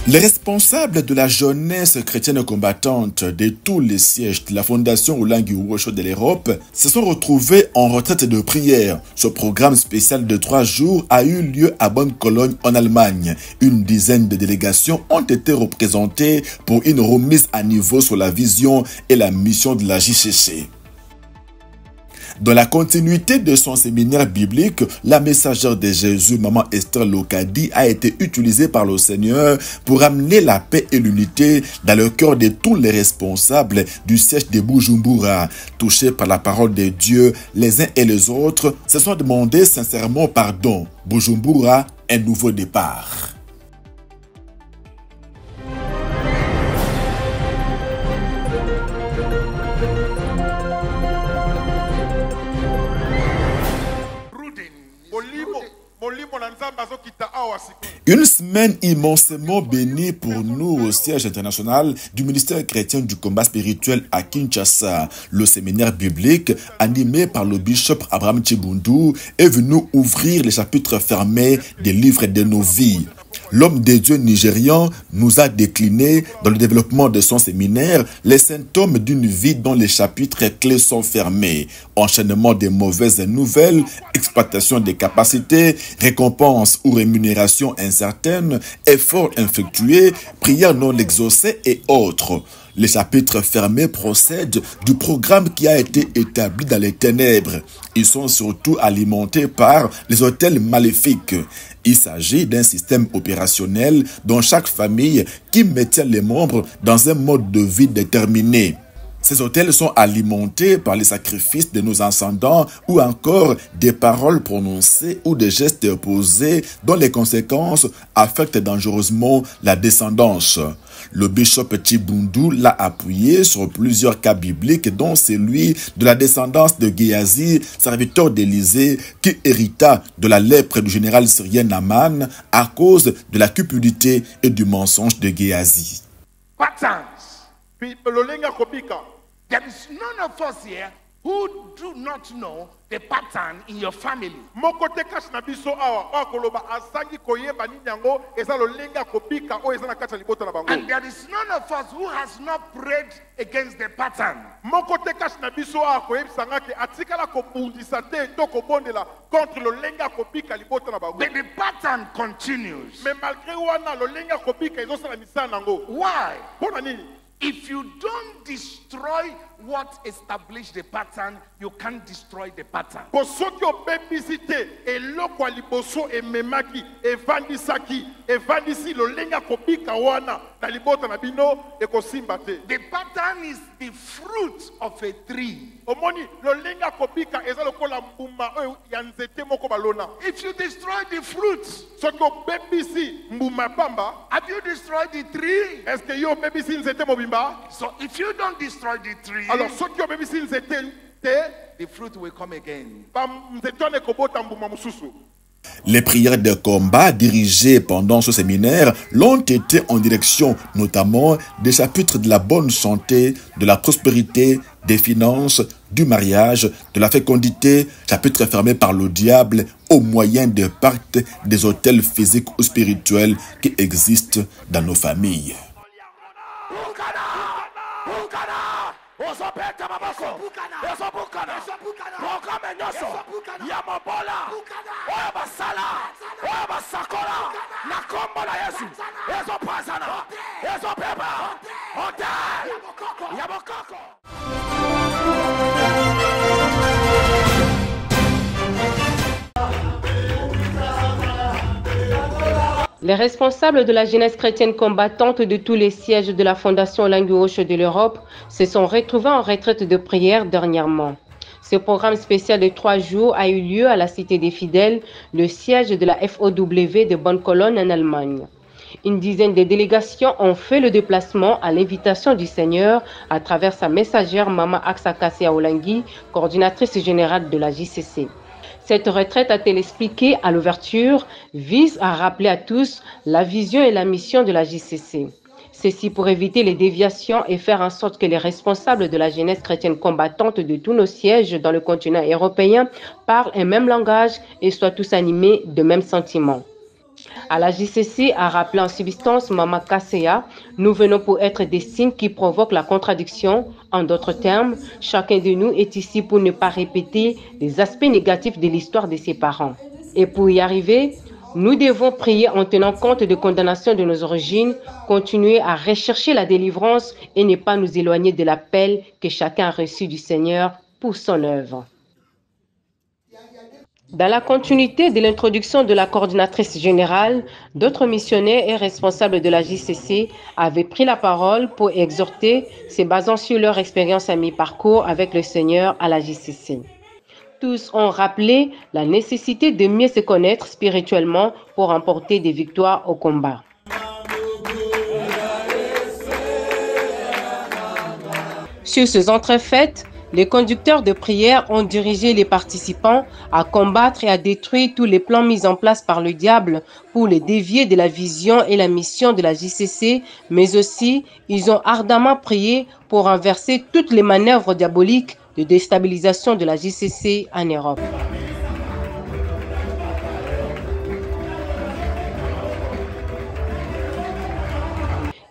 Les responsables de la jeunesse chrétienne combattante de tous les sièges de la Fondation Olengi Uwosho de l'Europe se sont retrouvés en retraite de prière. Ce programme spécial de 3 jours a eu lieu à Bonne-Cologne en Allemagne. Une dizaine de délégations ont été représentées pour une remise à niveau sur la vision et la mission de la JCC. Dans la continuité de son séminaire biblique, la messagère de Jésus, Maman Esther Lokadi, a été utilisée par le Seigneur pour amener la paix et l'unité dans le cœur de tous les responsables du siège de Bujumbura. Touchés par la parole de Dieu, les uns et les autres se sont demandé sincèrement pardon. Bujumbura, un nouveau départ. Une semaine immensément bénie pour nous au siège international du ministère chrétien du combat spirituel à Kinshasa. Le séminaire biblique, animé par le bishop Abraham Chibundu, est venu ouvrir les chapitres fermés des livres de nos vies. L'homme de Dieu nigérian nous a décliné dans le développement de son séminaire les symptômes d'une vie dont les chapitres clés sont fermés. Enchaînement des mauvaises nouvelles, exploitation des capacités, récompense ou rémunération incertaine, efforts infructueux, prières non exaucées et autres. Les chapitres fermés procèdent du programme qui a été établi dans les ténèbres. Ils sont surtout alimentés par les hôtels maléfiques. Il s'agit d'un système opérationnel dont chaque famille qui maintient les membres dans un mode de vie déterminé. Ces hôtels sont alimentés par les sacrifices de nos ascendants ou encore des paroles prononcées ou des gestes posés dont les conséquences affectent dangereusement la descendance. Le bishop Chibundu l'a appuyé sur plusieurs cas bibliques dont celui de la descendance de Géasi, serviteur d'Élysée, qui hérita de la lèpre du général syrien Naaman à cause de la cupidité et du mensonge de Géasi. There is none of us here who do not know the pattern in your family. And there is none of us who has not prayed against the pattern. But the pattern continues. Why? If you don't destroy what established the pattern, you can't destroy the pattern. The pattern is the fruit of a tree. If you destroy the fruit, have you destroyed the tree? So if you don't destroy the tree, the fruit will come again. Les prières de combat dirigées pendant ce séminaire l'ont été en direction notamment des chapitres de la bonne santé, de la prospérité, des finances, du mariage, de la fécondité, chapitres fermés par le diable au moyen des pactes des hôtels physiques ou spirituels qui existent dans nos familles. Les responsables de la jeunesse chrétienne combattante de tous les sièges de la Fondation Olengi Uwosho de l'Europe se sont retrouvés en retraite de prière dernièrement. Ce programme spécial de 3 jours a eu lieu à la Cité des Fidèles, le siège de la FOW de Bonne-Cologne en Allemagne. Une dizaine de délégations ont fait le déplacement à l'invitation du Seigneur à travers sa messagère Maman Aksakasi Olengi, coordinatrice générale de la JCC. Cette retraite, a-t-elle expliqué à l'ouverture, vise à rappeler à tous la vision et la mission de la JCC. Ceci pour éviter les déviations et faire en sorte que les responsables de la jeunesse chrétienne combattante de tous nos sièges dans le continent européen parlent un même langage et soient tous animés de mêmes sentiments. À la JCC a rappelé en substance Mama Kasseya, nous venons pour être des signes qui provoquent la contradiction. En d'autres termes, chacun de nous est ici pour ne pas répéter les aspects négatifs de l'histoire de ses parents. Et pour y arriver, nous devons prier en tenant compte de condamnation de nos origines, continuer à rechercher la délivrance et ne pas nous éloigner de l'appel que chacun a reçu du Seigneur pour son œuvre. Dans la continuité de l'introduction de la coordinatrice générale, d'autres missionnaires et responsables de la JCC avaient pris la parole pour exhorter, se basant sur leur expérience à mi-parcours avec le Seigneur à la JCC. Tous ont rappelé la nécessité de mieux se connaître spirituellement pour remporter des victoires au combat. Sur ces entrefaites, les conducteurs de prière ont dirigé les participants à combattre et à détruire tous les plans mis en place par le diable pour les dévier de la vision et la mission de la JCC, mais aussi ils ont ardemment prié pour renverser toutes les manœuvres diaboliques de déstabilisation de la JCC en Europe.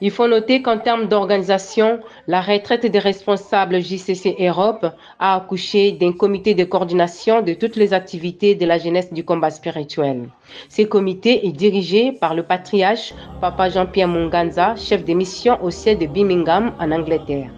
Il faut noter qu'en termes d'organisation, la retraite des responsables JCC Europe a accouché d'un comité de coordination de toutes les activités de la jeunesse du combat spirituel. Ce comité est dirigé par le patriarche Papa Jean-Pierre Munganza, chef de mission au siège de Birmingham en Angleterre.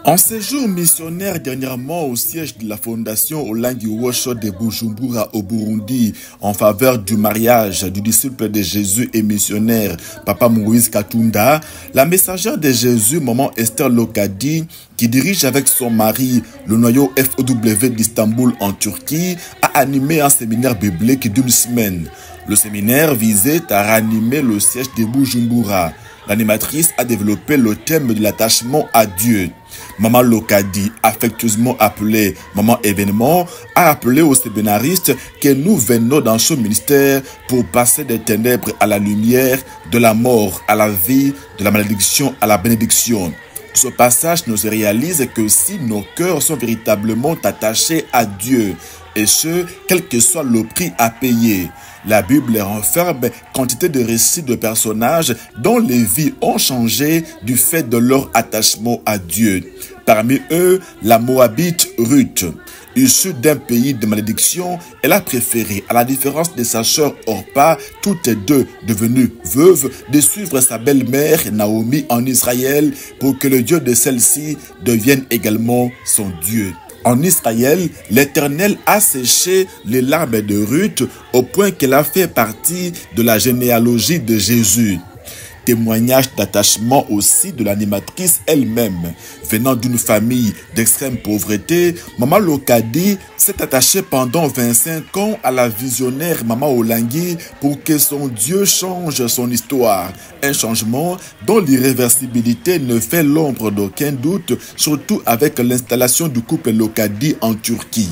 En séjour missionnaire dernièrement au siège de la fondation Olangi Wosho de Bujumbura au Burundi en faveur du mariage du disciple de Jésus et missionnaire Papa Moïse Katunda, la messagère de Jésus, maman Esther Lokadi, qui dirige avec son mari le noyau FOW d'Istanbul en Turquie, a animé un séminaire biblique d'une semaine. Le séminaire visait à ranimer le siège de Bujumbura. L'animatrice a développé le thème de l'attachement à Dieu. Maman Lokadi, affectueusement appelée Maman Événement, a rappelé aux séminaristes que nous venons dans ce ministère pour passer des ténèbres à la lumière, de la mort à la vie, de la malédiction à la bénédiction. Ce passage nous réalise que si nos cœurs sont véritablement attachés à Dieu, et ce, quel que soit le prix à payer, la Bible renferme quantité de récits de personnages dont les vies ont changé du fait de leur attachement à Dieu. Parmi eux, la Moabite Ruth. Issue d'un pays de malédiction, elle a préféré, à la différence de sa sœur Orpa, toutes deux devenues veuves, de suivre sa belle-mère Naomi en Israël pour que le Dieu de celle-ci devienne également son Dieu. En Israël, l'Éternel a séché les larmes de Ruth au point qu'elle a fait partie de la généalogie de Jésus. Témoignage d'attachement aussi de l'animatrice elle-même. Venant d'une famille d'extrême pauvreté, Maman Lokadi s'est attachée pendant 25 ans à la visionnaire Maman Olangi pour que son Dieu change son histoire. Un changement dont l'irréversibilité ne fait l'ombre d'aucun doute, surtout avec l'installation du couple Lokadi en Turquie.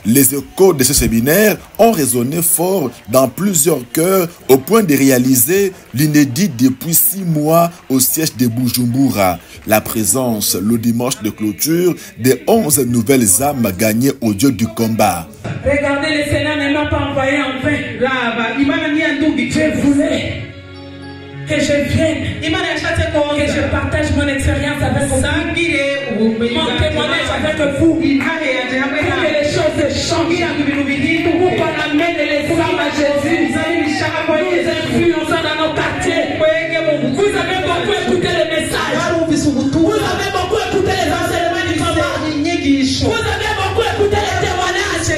Les échos de ce séminaire ont résonné fort dans plusieurs cœurs au point de réaliser l'inédit depuis 6 mois au siège de Bujumbura. La présence le dimanche de clôture des 11 nouvelles âmes gagnées au Dieu du combat. Regardez, le Sénat ne m'a pas envoyé en vain. Il m'a mis un double. Je voulais que je vienne, que je partage mon expérience avec vous, mon témoignage avec vous, pour que les choses changent, pour qu'on amène les femmes à Jésus, nous influençons dans nos quartiers. Vous avez beaucoup écouté les messages, vous avez beaucoup écouté les enseignements du combat, vous avez beaucoup écouté les témoignages.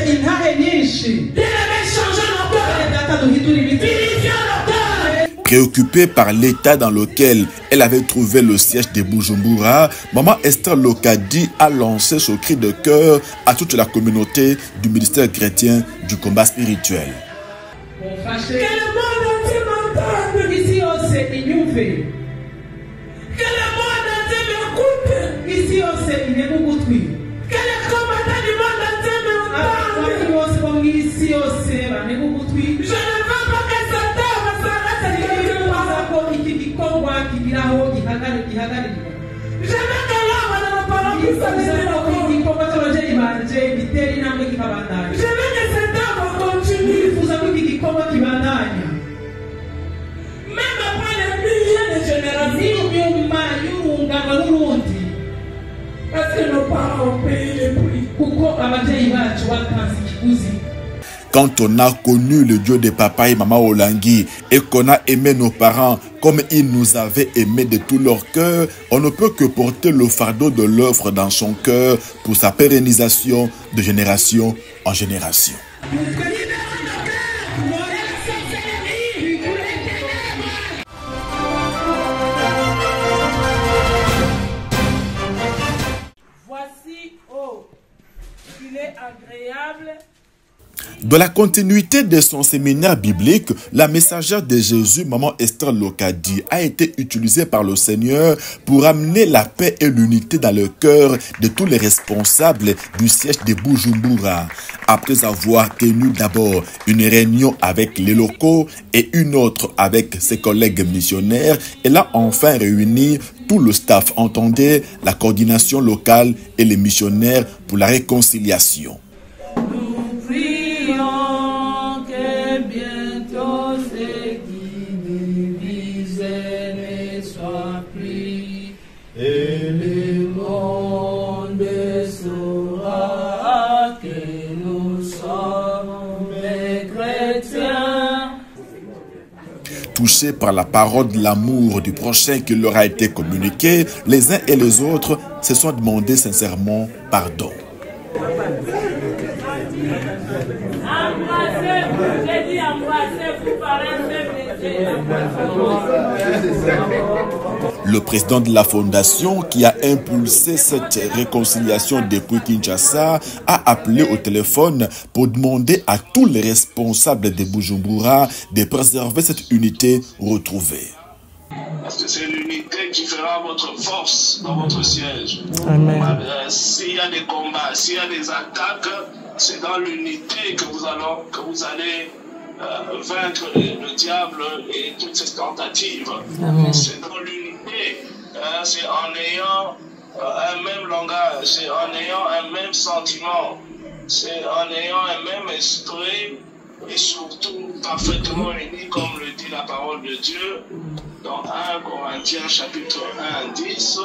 Désormais, changeons nos cœurs, purifions nos cœurs. Préoccupée par l'état dans lequel elle avait trouvé le siège de Bujumbura, Maman Esther Lokadi a lancé ce cri de cœur à toute la communauté du ministère chrétien du combat spirituel. Que le monde entier m'entende ici au Sénégal. Que le monde entier m'écoute ici au Sénégal. Que les combattants du monde entier m'entendent ici au Sénégal. Parce que nos parents ont payé les prix. Quand on a connu le Dieu de papa et maman Olangui et qu'on a aimé nos parents comme ils nous avaient aimés de tout leur cœur, on ne peut que porter le fardeau de l'œuvre dans son cœur pour sa pérennisation de génération en génération. Dans la continuité de son séminaire biblique, la messagère de Jésus, Maman Esther Lokadi, a été utilisée par le Seigneur pour amener la paix et l'unité dans le cœur de tous les responsables du siège de Bujumbura. Après avoir tenu d'abord une réunion avec les locaux et une autre avec ses collègues missionnaires, elle a enfin réuni tout le staff, entendait la coordination locale et les missionnaires pour la réconciliation. Et le monde saura que nous sommes des chrétiens. Touchés par la parole de l'amour du prochain qui leur a été communiqué, les uns et les autres se sont demandé sincèrement pardon. Le président de la fondation qui a impulsé cette réconciliation depuis Kinshasa a appelé au téléphone pour demander à tous les responsables de Bujumbura de préserver cette unité retrouvée. Parce que c'est l'unité qui fera votre force dans votre siège. S'il y a des combats, s'il y a des attaques, c'est dans l'unité que vous allez vaincre le diable et toutes ses tentatives. C'est dans l'unité, c'est en ayant un même langage, c'est en ayant un même sentiment, c'est en ayant un même esprit et surtout parfaitement unis comme le dit la parole de Dieu dans 1 Corinthiens chapitre 1, 10.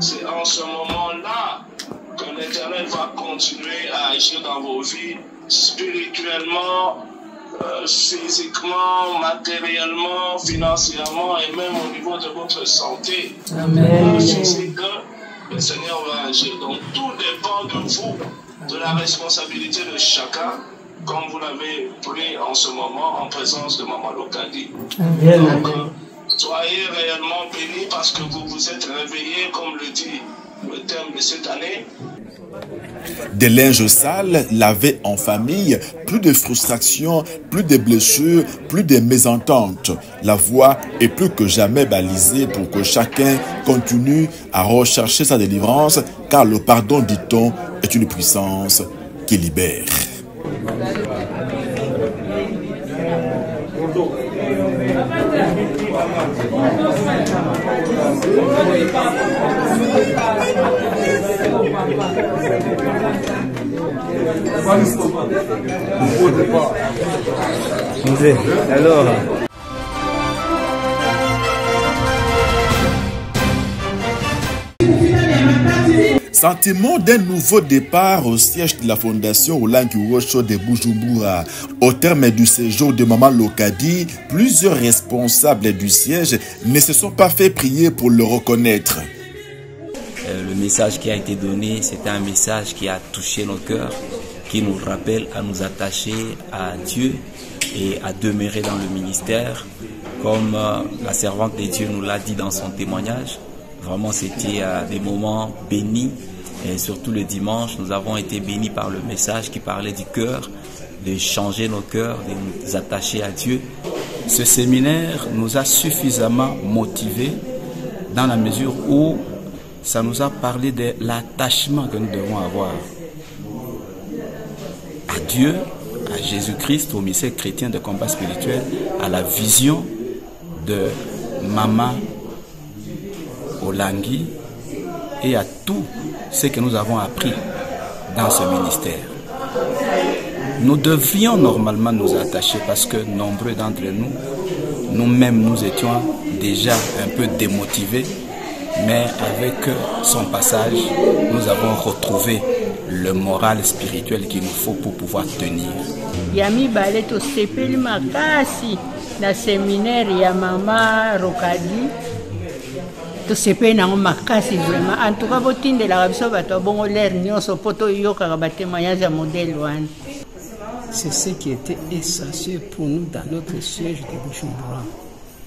C'est en ce moment-là que l'Éternel va continuer à agir dans vos vies spirituellement, physiquement, matériellement, financièrement et même au niveau de votre santé. C'est que le Seigneur va agir. Donc tout dépend de vous, de la responsabilité de chacun, comme vous l'avez pris en ce moment en présence de Maman Lokadi. Donc soyez réellement bénis parce que vous vous êtes réveillés, comme le dit le thème de cette année. Des linges sales lavés en famille, plus de frustration, plus de blessures, plus de mésententes. La voie est plus que jamais balisée pour que chacun continue à rechercher sa délivrance, car le pardon, dit-on, est une puissance qui libère. Alors, Sentiment d'un nouveau départ au siège de la fondation Olangui Osho de Bujumbura. Au terme du séjour de Maman Lokadi, plusieurs responsables du siège ne se sont pas fait prier pour le reconnaître. Le message qui a été donné, c'était un message qui a touché nos cœurs, qui nous rappelle à nous attacher à Dieu et à demeurer dans le ministère. Comme la servante de Dieu nous l'a dit dans son témoignage, vraiment c'était des moments bénis. Et surtout le dimanche, nous avons été bénis par le message qui parlait du cœur, de changer nos cœurs, de nous attacher à Dieu. Ce séminaire nous a suffisamment motivés dans la mesure où ça nous a parlé de l'attachement que nous devons avoir à Dieu, à Jésus-Christ, au mystère chrétien de combat spirituel, à la vision de Maman Olangui et à tout ce que nous avons appris dans ce ministère. Nous devrions normalement nous attacher parce que nombreux d'entre nous, nous-mêmes, nous étions déjà un peu démotivés, Mais avec son passage, nous avons retrouvé le moral spirituel qu'il nous faut pour pouvoir tenir. Yami Baleto sepeli makasi na séminaire ya Mama Rokadi. To sepeli na makasi vraiment. En tout cas, botinde la biso bato bongo l'air nyonso poto yoka ba témoignage ya modèle wan. C'est ce qui était essentiel pour nous dans notre siège de Bujumbura.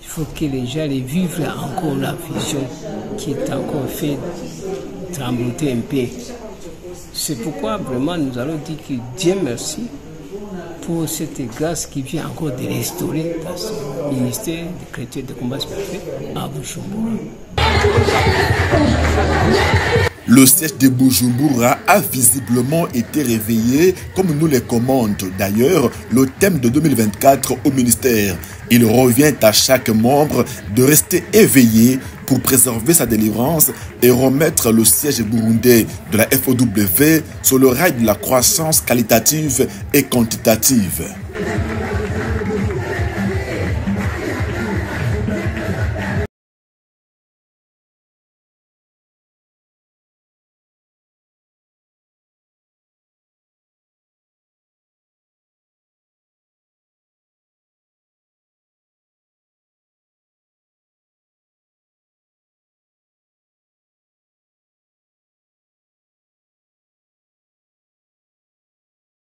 Il faut que les gens les vivent encore la vision qui est encore fait trembler un peu. C'est pourquoi vraiment nous allons dire que Dieu merci pour cette grâce qui vient encore de restaurer dans ce ministère des chrétiens de combat spirituel à Bujumbura. Le siège de Bujumbura a visiblement été réveillé, comme nous les commande d'ailleurs le thème de 2024 au ministère. Il revient à chaque membre de rester éveillé pour préserver sa délivrance et remettre le siège burundais de la FOW sur le rail de la croissance qualitative et quantitative.